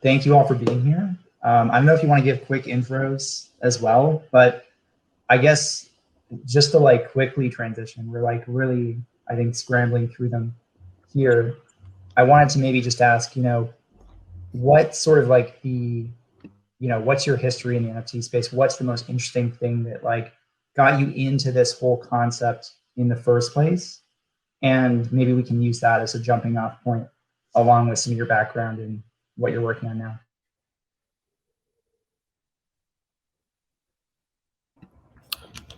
thank you all for being here. I don't know if you want to give quick intros as well, but I guess just to like quickly transition, we're like really, I think, scrambling through them here. I wanted to maybe just ask, what sort of like what's your history in the NFT space? What's the most interesting thing that like got you into this whole concept in the first place? And maybe we can use that as a jumping off point along with some of your background and what you're working on now.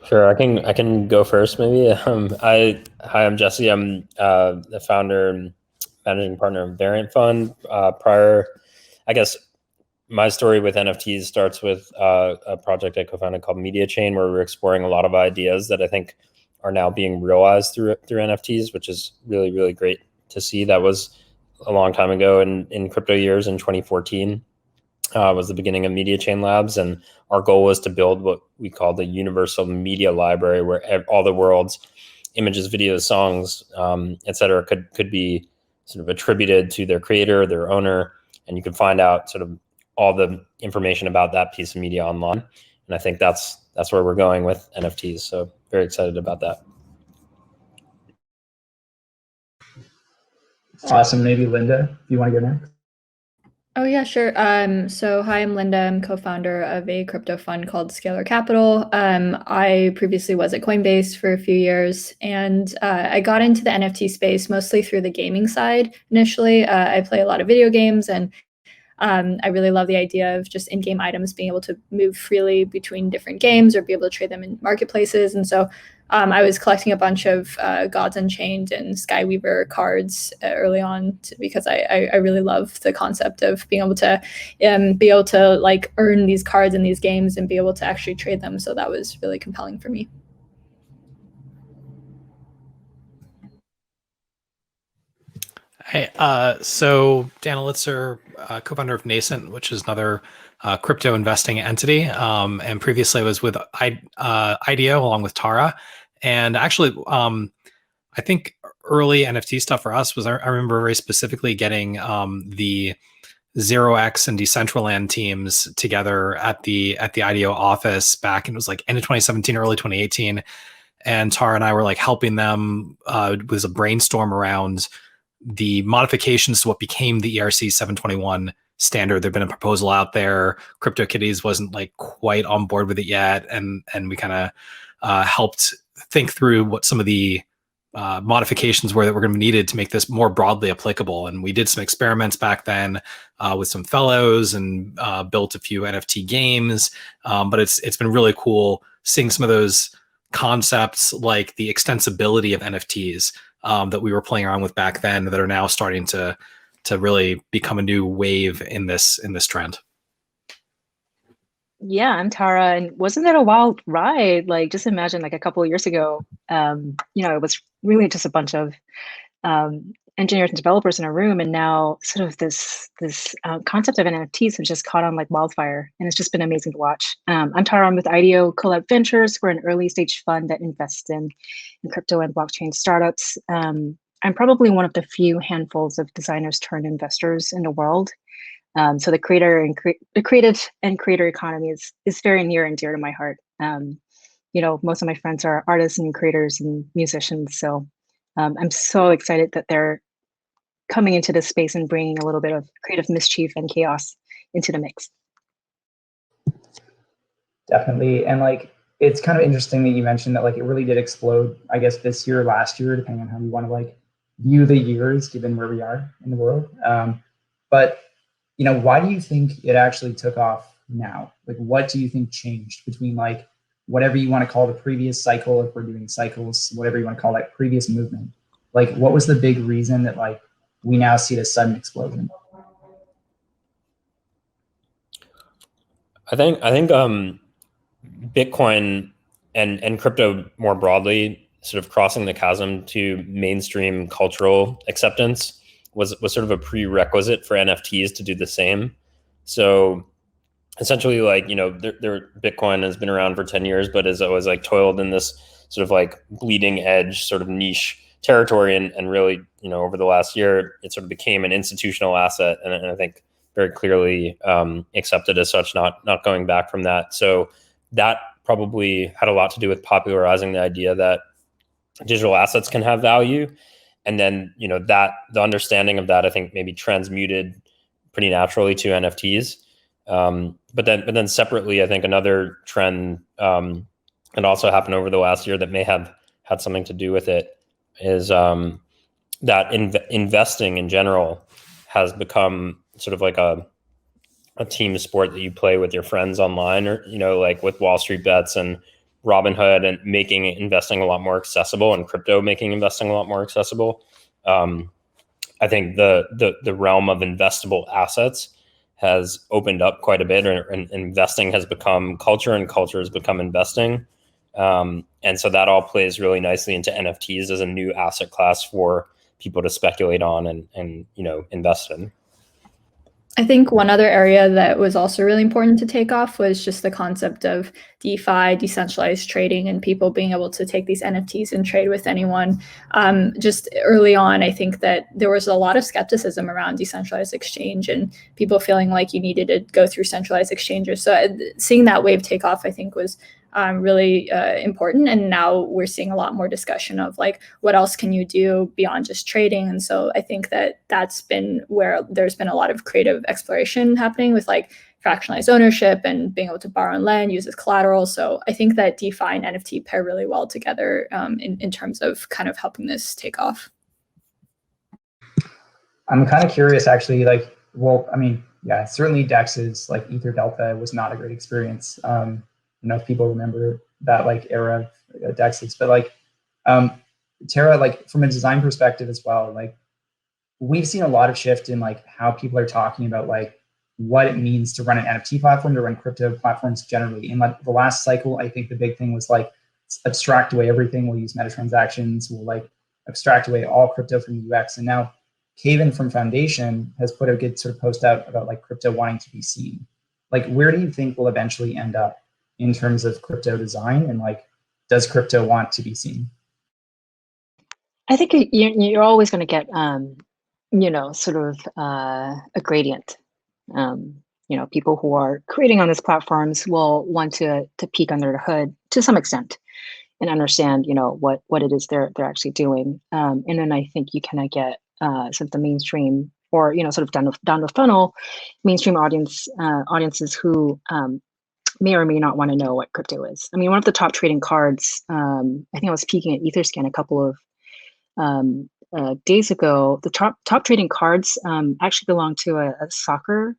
Sure, I can go first maybe. Hi, I'm Jesse. I'm the founder and managing partner of Variant Fund. I guess my story with NFTs starts with a project I co-founded called Media Chain, where we're exploring a lot of ideas that I think are now being realized through NFTs, which is really, really great to see. That was a long time ago in crypto years in 2014. Was the beginning of Media Chain Labs, and our goal was to build what we call the universal media library, where all the world's images, videos, songs, et cetera, could be sort of attributed to their creator, their owner, and you could find out sort of all the information about that piece of media online. And I think that's where we're going with NFTs. So very excited about that. Awesome. Maybe Linda, if you want to go next. Oh, yeah, sure. So hi, I'm Linda. I'm co-founder of a crypto fund called Scalar Capital. I previously was at Coinbase for a few years, and I got into the NFT space mostly through the gaming side initially. I play a lot of video games, and I really love the idea of just in-game items being able to move freely between different games or be able to trade them in marketplaces. And so I was collecting a bunch of Gods Unchained and Skyweaver cards early on because I really love the concept of being able to like earn these cards in these games and be able to actually trade them. So that was really compelling for me. Hey, so Dan Elitzer, co-founder of Nascent, which is another crypto investing entity. And previously I was with IDEO along with Tara. And actually, I think early NFT stuff for us was, I remember very specifically getting the 0x and Decentraland teams together at the IDEO office back, and it was like end of 2017, early 2018. And Tara and I were like helping them with a brainstorm around the modifications to what became the ERC 721 standard. There'd been a proposal out there. CryptoKitties wasn't like quite on board with it yet. And we kind of helped think through what some of the modifications were that were going to be needed to make this more broadly applicable. And we did some experiments back then with some fellows and built a few NFT games. But it's been really cool seeing some of those concepts like the extensibility of NFTs that we were playing around with back then that are now starting to really become a new wave in this trend. Yeah, I'm Tara, and wasn't that a wild ride? Like, just imagine like a couple of years ago, it was really just a bunch of engineers and developers in a room, and now sort of this concept of NFTs has just caught on like wildfire, and it's just been amazing to watch. I'm Tara. I'm with IDEO Collab Ventures. We're an early stage fund that invests in crypto and blockchain startups. I'm probably one of the few handfuls of designers turned investors in the world. So the creative and creator economy is very near and dear to my heart. Most of my friends are artists and creators and musicians. So I'm so excited that they're coming into this space and bringing a little bit of creative mischief and chaos into the mix. Definitely. And like, it's kind of interesting that you mentioned that like it really did explode, I guess, this year or last year, depending on how you want to like view the years, given where we are in the world. But why do you think it actually took off now? Like, what do you think changed between like whatever you want to call the previous cycle, if we're doing cycles, whatever you want to call that previous movement? Like, what was the big reason that like we now see this sudden explosion? I think Bitcoin and crypto more broadly sort of crossing the chasm to mainstream cultural acceptance was sort of a prerequisite for NFTs to do the same. So essentially, like, Bitcoin has been around for 10 years, but has always like toiled in this sort of like bleeding edge sort of niche territory. And really, over the last year, it sort of became an institutional asset. And I think very clearly accepted as such, not going back from that. So that probably had a lot to do with popularizing the idea that digital assets can have value. And then, that the understanding of that, I think, maybe transmuted pretty naturally to NFTs. But then separately, I think another trend that also happened over the last year that may have had something to do with it is that investing in general has become sort of like a team sport that you play with your friends online, or like with Wall Street Bets and Robinhood, and making investing a lot more accessible, and crypto making investing a lot more accessible. I think the realm of investable assets has opened up quite a bit, and investing has become culture, and culture has become investing. And so that all plays really nicely into NFTs as a new asset class for people to speculate on and invest in. I think one other area that was also really important to take off was just the concept of DeFi, decentralized trading, and people being able to take these NFTs and trade with anyone. Just early on, I think that there was a lot of skepticism around decentralized exchange and people feeling like you needed to go through centralized exchanges. So seeing that wave take off, I think, was really important. And now we're seeing a lot more discussion of like, what else can you do beyond just trading? And so I think that that's been where there's been a lot of creative exploration happening with like fractionalized ownership and being able to borrow and lend, use as collateral. So I think that DeFi and NFT pair really well together in terms of kind of helping this take off. I'm kind of curious, actually, like, well, I mean, yeah, certainly DEXs like Ether Delta was not a great experience. If people remember that like era of DEXs, but like Tara, like from a design perspective as well, like we've seen a lot of shift in like how people are talking about like what it means to run an NFT platform, to run crypto platforms generally. In like the last cycle, I think the big thing was like abstract away everything. We'll use meta transactions. We'll like abstract away all crypto from the UX. And now Kaven from Foundation has put a good sort of post out about like crypto wanting to be seen. Like, where do you think we'll eventually end up in terms of crypto design, and like, does crypto want to be seen? I think you're always going to get, sort of a gradient. People who are creating on these platforms will want to peek under the hood to some extent and understand, what it is they're actually doing. And then I think you kind of get sort of the mainstream, or sort of down the funnel, mainstream audiences who may or may not want to know what crypto is. I mean, one of the top trading cards, I think I was peeking at Etherscan a couple of days ago. The top trading cards actually belong to a soccer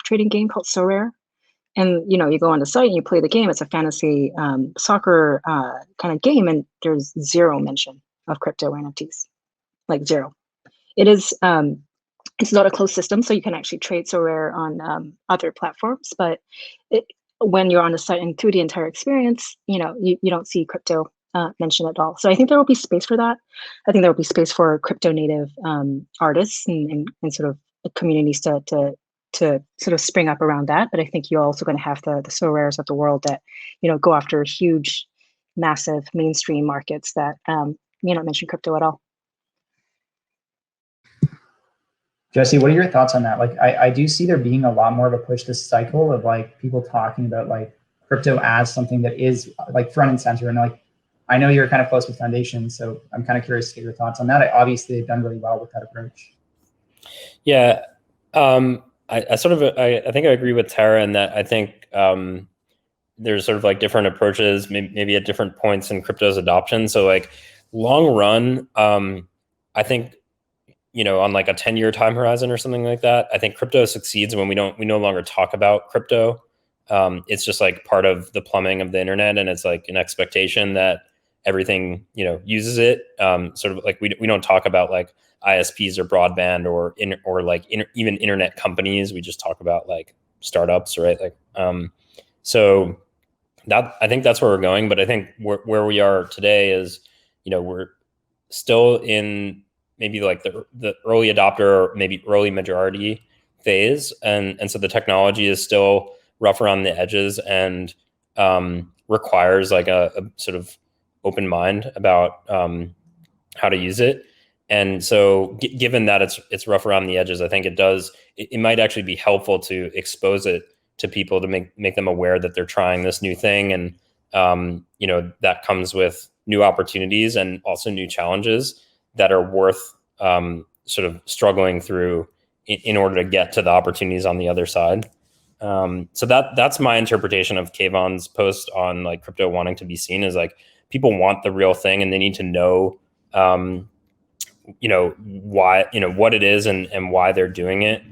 trading game called So Rare. And you go on the site and you play the game. It's a fantasy soccer kind of game, and there's zero mention of crypto NFTs, like zero. It is it's not a closed system, so you can actually trade So Rare on other platforms, but when you're on the site and through the entire experience, you don't see crypto mentioned at all. So I think there will be space for that. I think there will be space for crypto native artists and sort of communities to sort of spring up around that. But I think you're also going to have the So Rares of the world that go after huge, massive mainstream markets that may not mention crypto at all. Jesse, what are your thoughts on that? Like, I do see there being a lot more of a push this cycle of like people talking about like crypto as something that is like front and center. And like, I know you're kind of close with Foundation, so I'm kind of curious to get your thoughts on that. Obviously, they've done really well with that approach. Yeah, I think I agree with Tara in that I think there's sort of like different approaches, maybe at different points in crypto's adoption. So like long run, I think, on like a 10-year time horizon or something like that, I think crypto succeeds when we no longer talk about crypto. It's just like part of the plumbing of the internet, and it's like an expectation that everything uses it. Sort of like we don't talk about like ISPs or broadband or even internet companies. We just talk about like startups, right? Like so that, I think that's where we're going. But I think where we are today is we're still in maybe like the early adopter or maybe early majority phase, and so the technology is still rough around the edges and requires like a sort of open mind about how to use it. And so given that it's rough around the edges, I think it might actually be helpful to expose it to people to make them aware that they're trying this new thing. And, that comes with new opportunities and also new challenges that are worth sort of struggling through in order to get to the opportunities on the other side. So that's my interpretation of Kayvon's post on like crypto wanting to be seen, is like people want the real thing and they need to know, why, what it is and why they're doing it,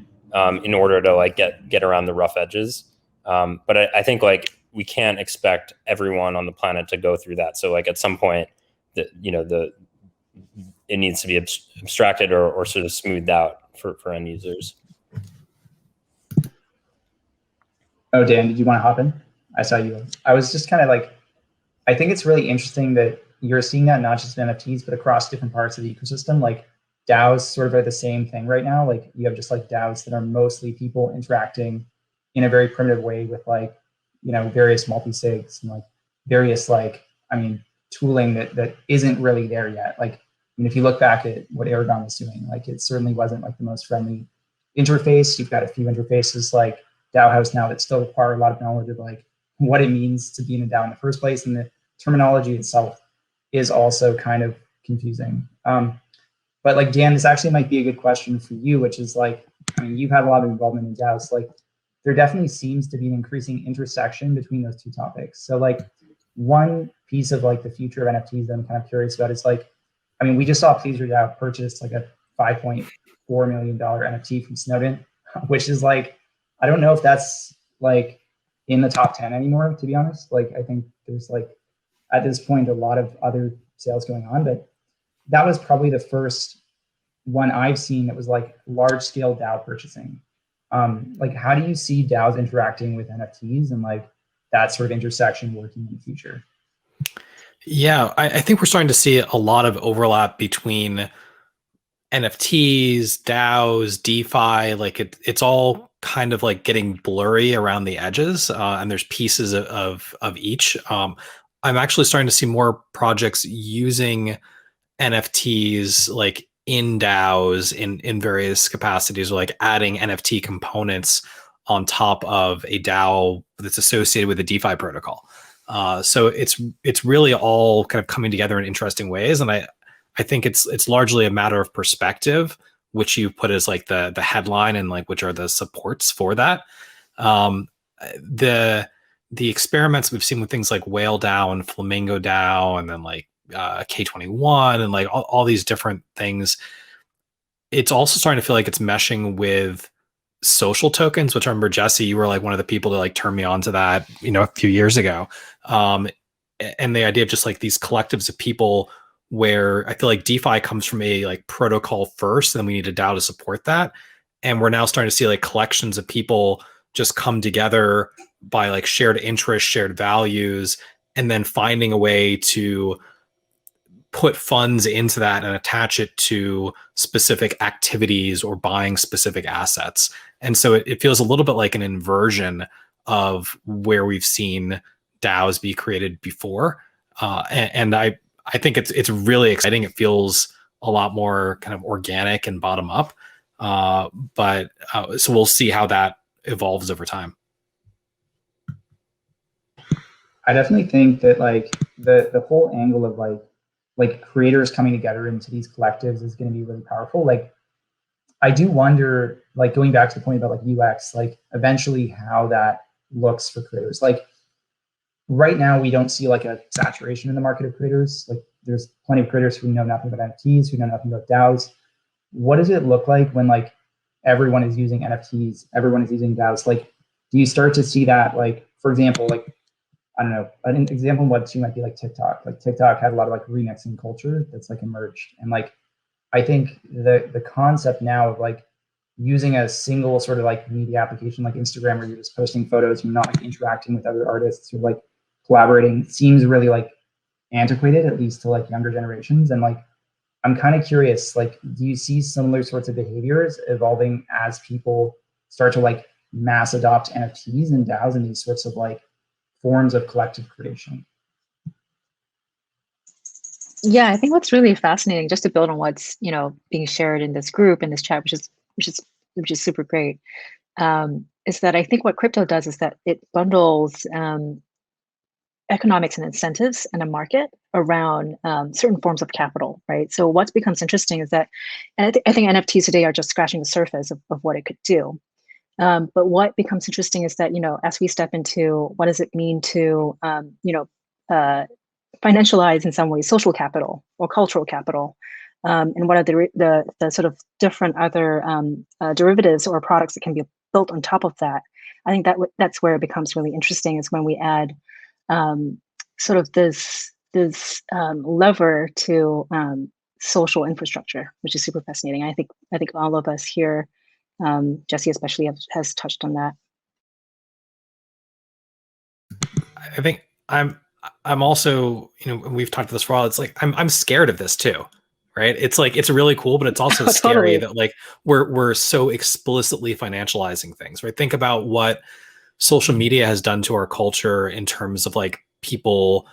in order to like get around the rough edges. But I think like we can't expect everyone on the planet to go through that. So like at some point it needs to be abstracted or sort of smoothed out for end users. Oh, Dan, did you want to hop in? I saw you. I was just kind of like, I think it's really interesting that you're seeing that not just in NFTs, but across different parts of the ecosystem. Like DAOs sort of are the same thing right now. Like you have just like DAOs that are mostly people interacting in a very primitive way with like, various multi-sigs and like various tooling that isn't really there yet. Like, if you look back at what Aragon was doing, like it certainly wasn't like the most friendly interface. You've got a few interfaces like DAO House now that still require a lot of knowledge of like what it means to be in a DAO in the first place, and the terminology itself is also kind of confusing. But like Dan, this actually might be a good question for you, which is like, you've had a lot of involvement in DAOs. Like, there definitely seems to be an increasing intersection between those two topics. So like, one piece of like the future of NFTs that I'm kind of curious about is like, we just saw Pleaser DAO purchase like a $5.4 million NFT from Snowden, which is like, I don't know if that's like in the top 10 anymore, to be honest. Like, I think there's like, at this point, a lot of other sales going on, but that was probably the first one I've seen that was like large scale DAO purchasing. Like, how do you see DAOs interacting with NFTs and like that sort of intersection working in the future? Yeah, I think we're starting to see a lot of overlap between NFTs, DAOs, DeFi. Like it's all kind of like getting blurry around the edges, and there's pieces of each. I'm actually starting to see more projects using NFTs like in DAOs in various capacities, or like adding NFT components on top of a DAO that's associated with a DeFi protocol. So it's really all kind of coming together in interesting ways, and I think it's largely a matter of perspective, which you put as like the headline and like which are the supports for that. The experiments we've seen with things like Whale DAO and Flamingo DAO, and then like K21 and like all these different things, it's also starting to feel like it's meshing with social tokens, which I remember, Jesse, you were like one of the people to like turn me on to that, a few years ago. And the idea of just like these collectives of people, where I feel like DeFi comes from a like protocol first, and then we need a DAO to support that. And we're now starting to see like collections of people just come together by like shared interests, shared values, and then finding a way to put funds into that and attach it to specific activities or buying specific assets. And so it feels a little bit like an inversion of where we've seen DAOs be created before. And I think it's really exciting. It feels a lot more kind of organic and bottom up. But so we'll see how that evolves over time. I definitely think that like the whole angle of like creators coming together into these collectives is going to be really powerful. Like, I do wonder, like going back to the point about like UX, like eventually how that looks for creators. Like right now, we don't see like a saturation in the market of creators. Like there's plenty of creators who know nothing about NFTs, who know nothing about DAOs. What does it look like when like everyone is using NFTs, everyone is using DAOs? Like, do you start to see that, like, for example, like, I don't know, an example of what you might be like TikTok. Like TikTok had a lot of like remixing culture that's like emerged. And like, I think the concept now of like using a single sort of like media application like Instagram, where you're just posting photos, you're not like interacting with other artists or like collaborating, seems really like antiquated, at least to like younger generations. And like, I'm kind of curious, like, do you see similar sorts of behaviors evolving as people start to like mass adopt NFTs and DAOs and these sorts of like forms of collective creation? Yeah, I think what's really fascinating, just to build on what's being shared in this group in this chat, which is super great, is that I think what crypto does is that it bundles economics and incentives and a market around certain forms of capital, right? So what becomes interesting is that, and I think NFTs today are just scratching the surface of what it could do. But what becomes interesting is that, as we step into what does it mean to, financialize in some ways social capital or cultural capital, and what are the sort of different other derivatives or products that can be built on top of that. I think that's where it becomes really interesting, is when we add sort of this lever to social infrastructure, which is super fascinating. I think all of us here, Jesse especially, has touched on that. I think I'm also, we've talked about this for a while. It's like I'm scared of this too, right? It's like it's really cool, but it's also scary Totally. that like we're so explicitly financializing things, right? Think about what social media has done to our culture in terms of like people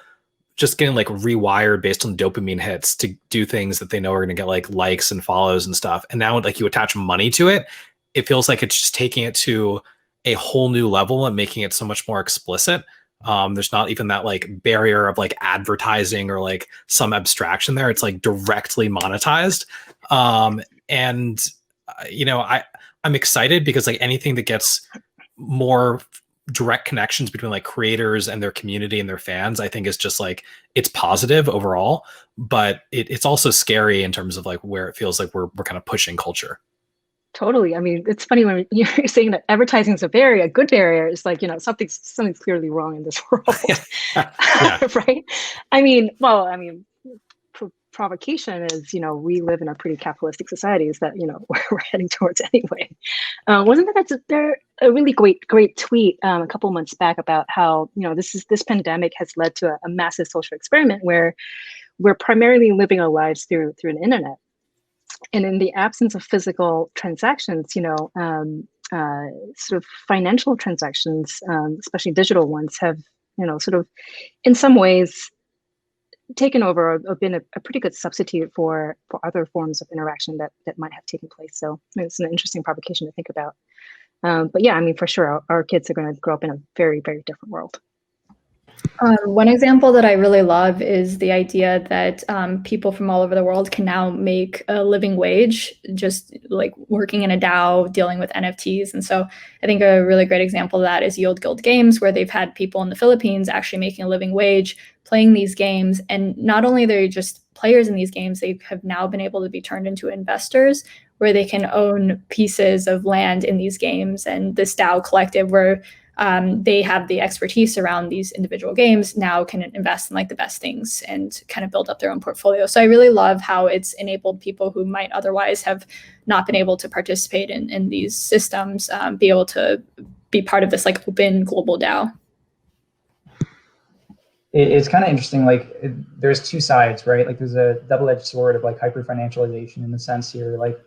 just getting like rewired based on dopamine hits to do things that they know are going to get like likes and follows and stuff. And now like you attach money to it, it feels like it's just taking it to a whole new level and making it so much more explicit. There's not even that like barrier of like advertising or like some abstraction there. It's like directly monetized. And I'm excited because like anything that gets more direct connections between like creators and their community and their fans, I think is just like, it's positive overall, but it's also scary in terms of like where it feels like we're kind of pushing culture. Totally. I mean, it's funny when you're saying that advertising is a barrier, a good barrier. It's like, something's clearly wrong in this world. Yeah. Right? Provocation is, we live in a pretty capitalistic society, is that, we're heading towards anyway. Wasn't there a really great tweet a couple months back about how, this pandemic has led to a massive social experiment where we're primarily living our lives through an internet. And in the absence of physical transactions, sort of financial transactions, especially digital ones, have, sort of in some ways taken over or been a pretty good substitute for other forms of interaction that might have taken place. So it's an interesting provocation to think about. But yeah, I mean, for sure, our kids are going to grow up in a very, very different world. One example that I really love is the idea that people from all over the world can now make a living wage just like working in a DAO, dealing with NFTs. And so I think a really great example of that is Yield Guild Games, where they've had people in the Philippines actually making a living wage playing these games. And not only are they just players in these games, they have now been able to be turned into investors, where they can own pieces of land in these games. And this DAO collective, where they have the expertise around these individual games, now can invest in like the best things and kind of build up their own portfolio. So I really love how it's enabled people who might otherwise have not been able to participate in these systems, be able to be part of this like open global DAO. It's kind of interesting. Like there's two sides, right? Like there's a double-edged sword of like hyper financialization in the sense here. Like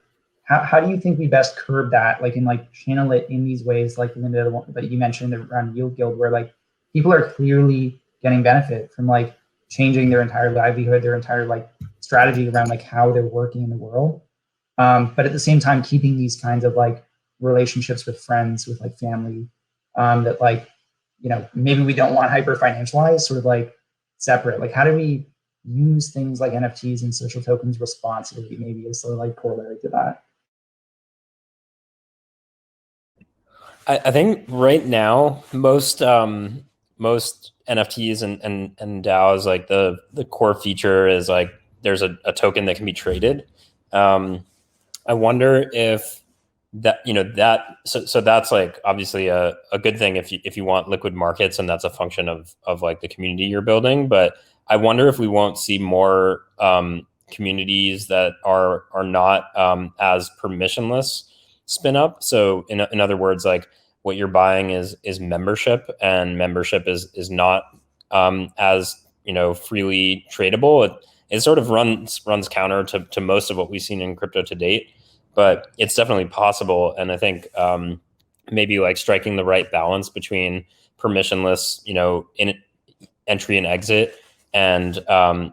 how do you think we best curb that, like, and like channel it in these ways, like Linda, the one that you mentioned around Yield Guild, where like people are clearly getting benefit from like changing their entire livelihood, their entire like strategy around like how they're working in the world, but at the same time keeping these kinds of like relationships with friends, with like family, that like, maybe we don't want hyper financialized, sort of like separate. Like how do we use things like NFTs and social tokens responsibly, maybe is sort of like corollary to that. I think right now most NFTs and DAOs, like the core feature is like there's a token that can be traded. I wonder if so that's like obviously a good thing if you want liquid markets, and that's a function of like the community you're building. But I wonder if we won't see more communities that are not as permissionless spin up. So in other words, like what you're buying is membership, and membership is not as freely tradable. It sort of runs counter to most of what we've seen in crypto to date, but it's definitely possible. And I think maybe like striking the right balance between permissionless, in entry and exit, and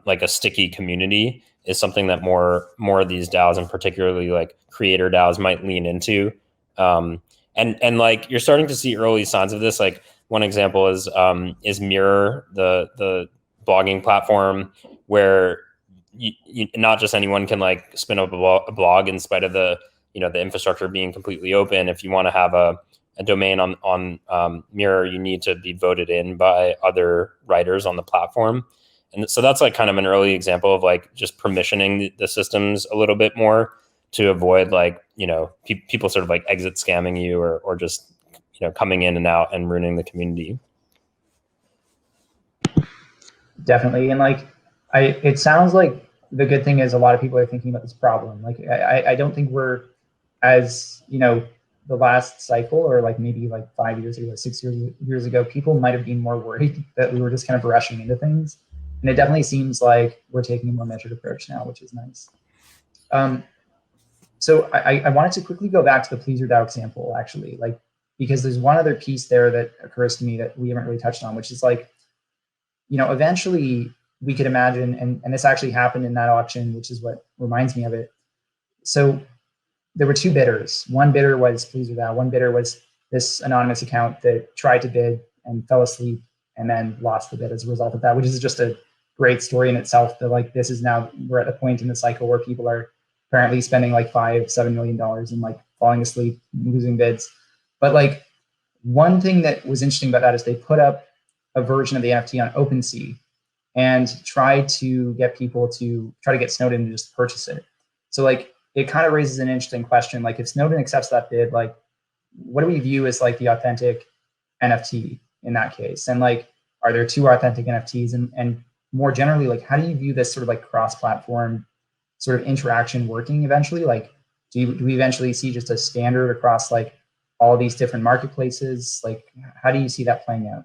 like a sticky community is something that more of these DAOs, and particularly like creator DAOs, might lean into. And like you're starting to see early signs of this. Like one example is Mirror, the blogging platform, where not just anyone can like spin up a blog in spite of the the infrastructure being completely open. If you want to have a domain on Mirror, you need to be voted in by other writers on the platform. And so that's like kind of an early example of like just permissioning the systems a little bit more to avoid like, people sort of like exit scamming you or just, coming in and out and ruining the community. Definitely. And like, it sounds like the good thing is a lot of people are thinking about this problem. Like, I don't think we're as, the last cycle, or like maybe like 5 years ago, 6 years ago, people might have been more worried that we were just kind of rushing into things. And it definitely seems like we're taking a more measured approach now, which is nice. So I wanted to quickly go back to the Pleaser DAO example, actually, like, because there's one other piece there that occurs to me that we haven't really touched on, which is like, eventually we could imagine, and this actually happened in that auction, which is what reminds me of it. So there were two bidders. One bidder was Pleaser DAO. One bidder was this anonymous account that tried to bid and fell asleep and then lost the bid as a result of that, which is just a great story in itself. That like, this is now, we're at the point in the cycle where people are apparently spending like $5-7 million and like falling asleep, losing bids. But like, one thing that was interesting about that is they put up a version of the NFT on OpenSea and tried to get people to try to get Snowden to just purchase it. So like, it kind of raises an interesting question. Like, if Snowden accepts that bid, like, what do we view as like the authentic NFT in that case? And like, are there two authentic NFTs? And more generally, like, how do you view this sort of like cross-platform sort of interaction working eventually? Like, do we eventually see just a standard across like all these different marketplaces? Like, how do you see that playing out?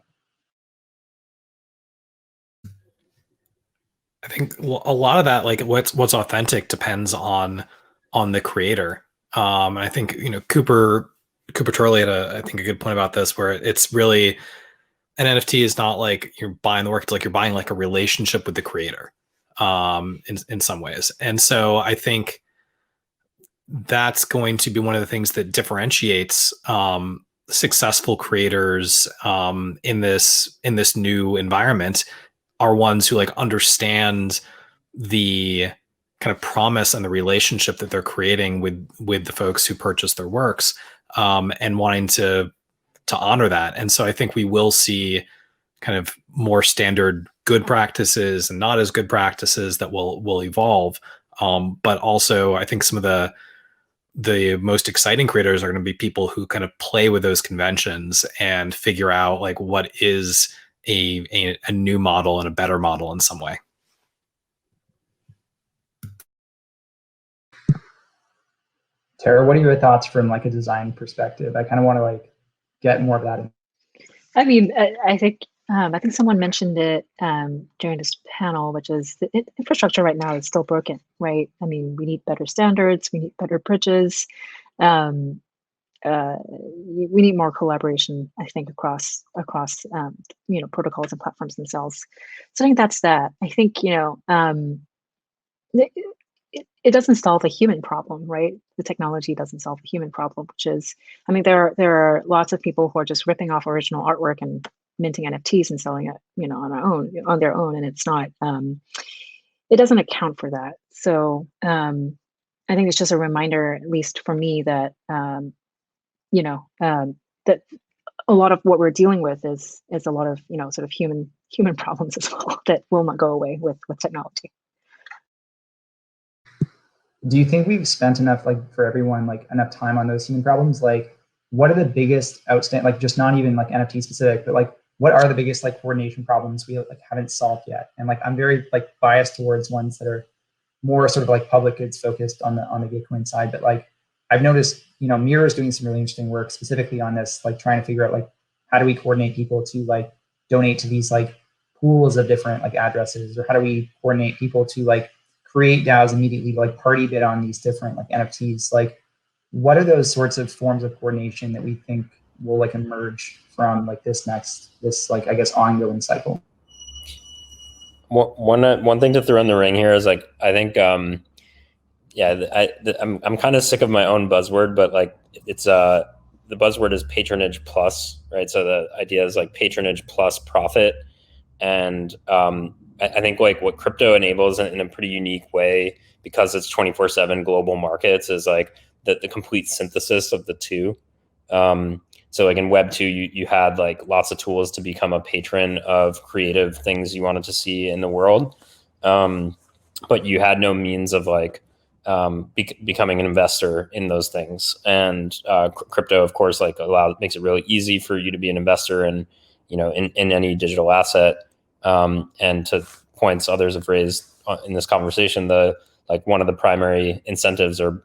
I think a lot of that, like what's authentic, depends on the creator. I think Cooper Turley had I think a good point about this, where it's really, an NFT is not like you're buying the work; it's like you're buying like a relationship with the creator, in some ways. And so I think that's going to be one of the things that differentiates successful creators in this new environment, are ones who like understand the kind of promise and the relationship that they're creating with the folks who purchase their works, and wanting to honor that. And so I think we will see kind of more standard good practices and not as good practices that will evolve. But also I think some of the most exciting creators are going to be people who kind of play with those conventions and figure out like what is a new model and a better model in some way. Tara, what are your thoughts from like a design perspective? I kind of want to like get more of that in. I mean, I think someone mentioned it during this panel, which is the infrastructure right now is still broken, right? I mean, we need better standards, we need better bridges, we need more collaboration, I think, across protocols and platforms themselves. So I think that's that. I think it doesn't solve a human problem, right? The technology doesn't solve a human problem, which is, I mean, there are lots of people who are just ripping off original artwork and minting NFTs and selling it, on their own, and it's not. It doesn't account for that. So I think it's just a reminder, at least for me, that that a lot of what we're dealing with is a lot of sort of human problems as well that will not go away with technology. Do you think we've spent enough, like for everyone, like enough time on those human problems? Like, what are the biggest outstanding, like just not even like NFT specific, but like what are the biggest like coordination problems we like haven't solved yet? And like, I'm very like biased towards ones that are more sort of like public goods focused on the Gitcoin side. But like, I've noticed, Mirror is doing some really interesting work specifically on this, like trying to figure out like, how do we coordinate people to like donate to these like pools of different like addresses, or how do we coordinate people to like create DAOs immediately to like party bid on these different like NFTs? Like, what are those sorts of forms of coordination that we think will like emerge from like this like, I guess, ongoing cycle? One thing to throw in the ring here is like, I think, I'm kind of sick of my own buzzword, but like it's the buzzword is patronage plus, right? So the idea is like patronage plus profit. And I think like what crypto enables in a pretty unique way, because it's 24/7 global markets, is like the complete synthesis of the two. So like in Web 2, you had like lots of tools to become a patron of creative things you wanted to see in the world. But you had no means of like becoming an investor in those things. And crypto, of course, like makes it really easy for you to be an investor in, in any digital asset. And to points others have raised in this conversation, one of the primary incentives or,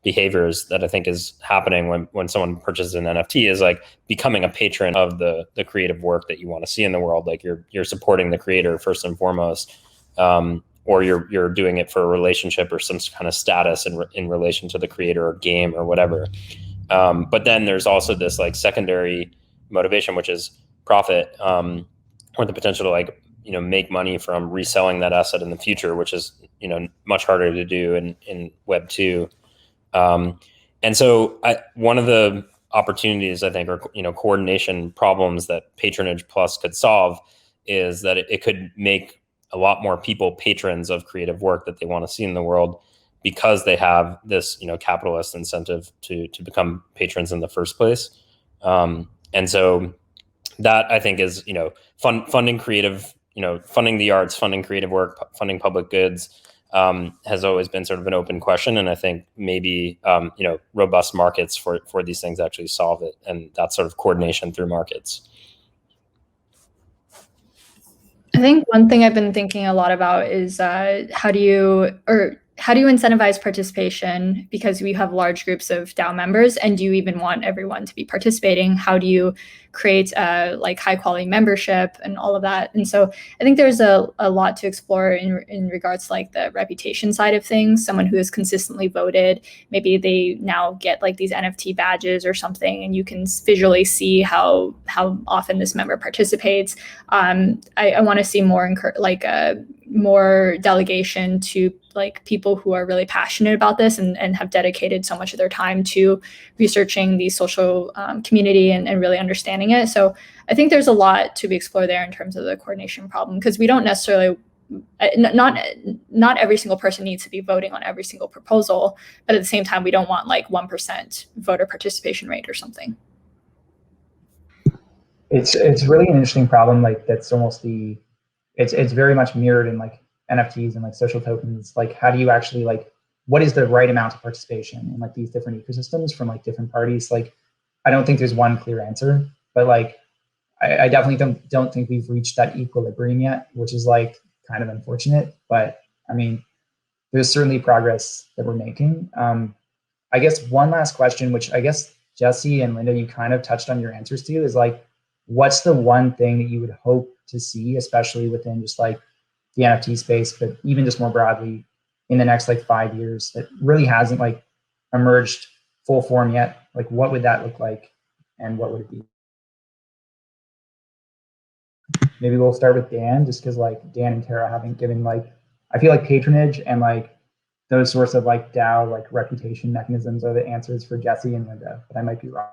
behaviors that I think is happening when someone purchases an NFT is like becoming a patron of the creative work that you want to see in the world. Like you're supporting the creator first and foremost, or you're doing it for a relationship or some kind of status in relation to the creator or game or whatever. But then there's also this like secondary motivation, which is profit, or the potential to like make money from reselling that asset in the future, which is much harder to do in Web 2. And so one of the opportunities I think, or coordination problems that Patronage Plus could solve, is that it could make a lot more people patrons of creative work that they want to see in the world, because they have this capitalist incentive to become patrons in the first place. And so that I think is funding creative, funding the arts, funding creative work, funding public goods, has always been sort of an open question. And I think maybe, robust markets for these things actually solve it. And that sort of coordination through markets. I think one thing I've been thinking a lot about is how do you incentivize participation, because we have large groups of DAO members, and do you even want everyone to be participating? How do you create like high quality membership and all of that? And so I think there's a lot to explore in regards to like the reputation side of things. Someone who is consistently voted, maybe they now get like these NFT badges or something, and you can visually see how often this member participates. I want to see more more delegation to like people who are really passionate about this and have dedicated so much of their time to researching the social community and really understanding it. So I think there's a lot to be explored there in terms of the coordination problem, because we don't necessarily, not every single person needs to be voting on every single proposal, but at the same time, we don't want like 1% voter participation rate or something. It's really an interesting problem. Like that's almost it's very much mirrored in like NFTs and like social tokens. Like how do you actually like, what is the right amount of participation in like these different ecosystems from like different parties? Like I don't think there's one clear answer, but like I definitely don't think we've reached that equilibrium yet, which is like kind of unfortunate. But I mean, there's certainly progress that we're making. I guess one last question, which I guess Jesse and Linda, you kind of touched on your answers to, is like, what's the one thing that you would hope to see, especially within just like the NFT space, but even just more broadly in the next like 5 years, that really hasn't like emerged full form yet? Like what would that look like, and what would it be? Maybe we'll start with Dan, just because like Dan and Tara haven't given like, I feel like patronage and like those sorts of like DAO like reputation mechanisms are the answers for Jesse and Linda, but I might be wrong.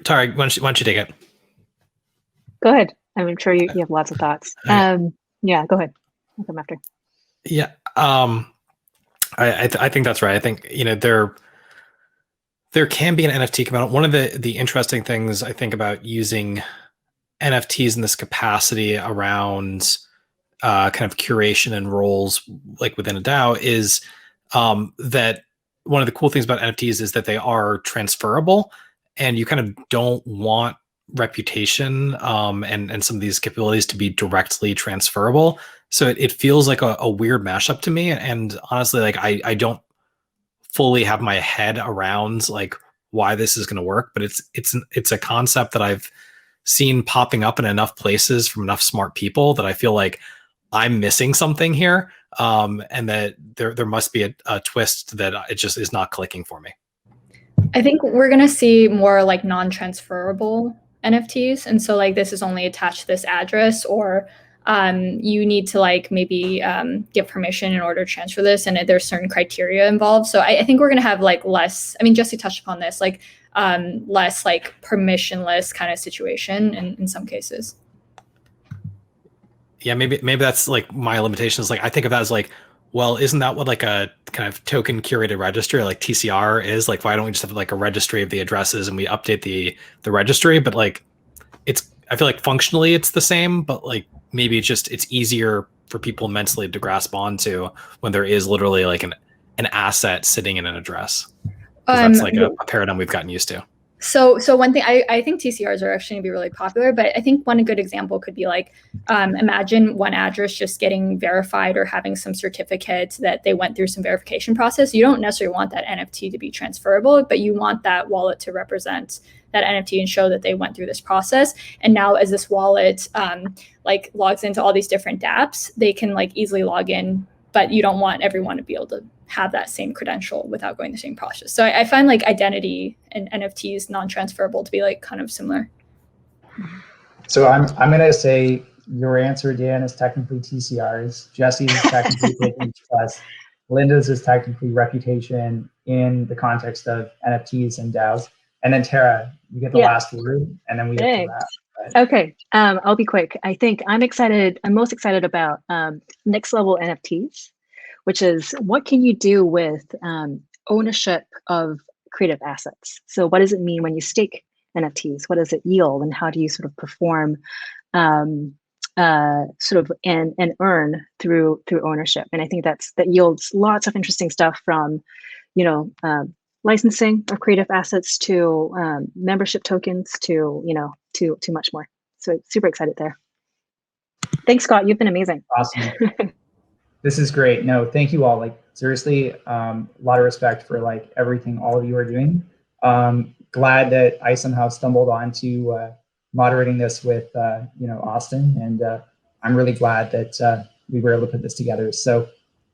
Tara, why don't you take it? Go ahead. I'm sure you have lots of thoughts. Yeah, go ahead. I'll come after. Yeah, I think that's right. I think there can be an NFT come out. One of the interesting things I think about using NFTs in this capacity around kind of curation and roles like within a DAO is that one of the cool things about NFTs is that they are transferable, and you kind of don't want reputation and some of these capabilities to be directly transferable. So it feels like a weird mashup to me. And honestly, like I don't fully have my head around like why this is going to work, but it's a concept that I've seen popping up in enough places from enough smart people that I feel like I'm missing something here, and that there must be a twist that it just is not clicking for me. I think we're gonna see more like non-transferable NFTs, and so like this is only attached to this address, or you need to like maybe give permission in order to transfer this, and there's certain criteria involved. So I think we're gonna have like less. I mean, Jesse touched upon this, like less like permissionless kind of situation in some cases. Yeah, maybe that's like my limitation is like I think of that as like, well, isn't that what like a kind of token curated registry, like TCR is? Like, why don't we just have like a registry of the addresses and we update the registry? But like, I feel like functionally it's the same, but like maybe it's easier for people mentally to grasp onto when there is literally like an asset sitting in an address. That's like a paradigm we've gotten used to. So one thing, I think TCRs are actually going to be really popular, but I think one good example could be like, imagine one address just getting verified or having some certificate that they went through some verification process. You don't necessarily want that NFT to be transferable, but you want that wallet to represent that NFT and show that they went through this process. And now as this wallet like logs into all these different dApps, they can like easily log in, but you don't want everyone to be able to have that same credential without going the same process. So I find like identity and NFTs non-transferable to be like kind of similar. So I'm gonna say your answer, Dan, is technically TCRs. Jesse's is technically Plus. Linda's is technically reputation in the context of NFTs and DAOs. And then Tara, you get the last word, and then we have to wrap. Okay, I'll be quick. I think I'm most excited about next level NFTs, which is what can you do with ownership of creative assets? So what does it mean when you stake NFTs? What does it yield, and how do you sort of perform sort of and earn through ownership? And I think that yields lots of interesting stuff from, licensing of creative assets to membership tokens to to much more. So super excited there. Thanks, Scott. You've been amazing. Awesome. This is great. No, thank you all. Like seriously, a lot of respect for like everything all of you are doing. Glad that I somehow stumbled onto moderating this with Austin, and I'm really glad that we were able to put this together. So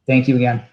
thank you again.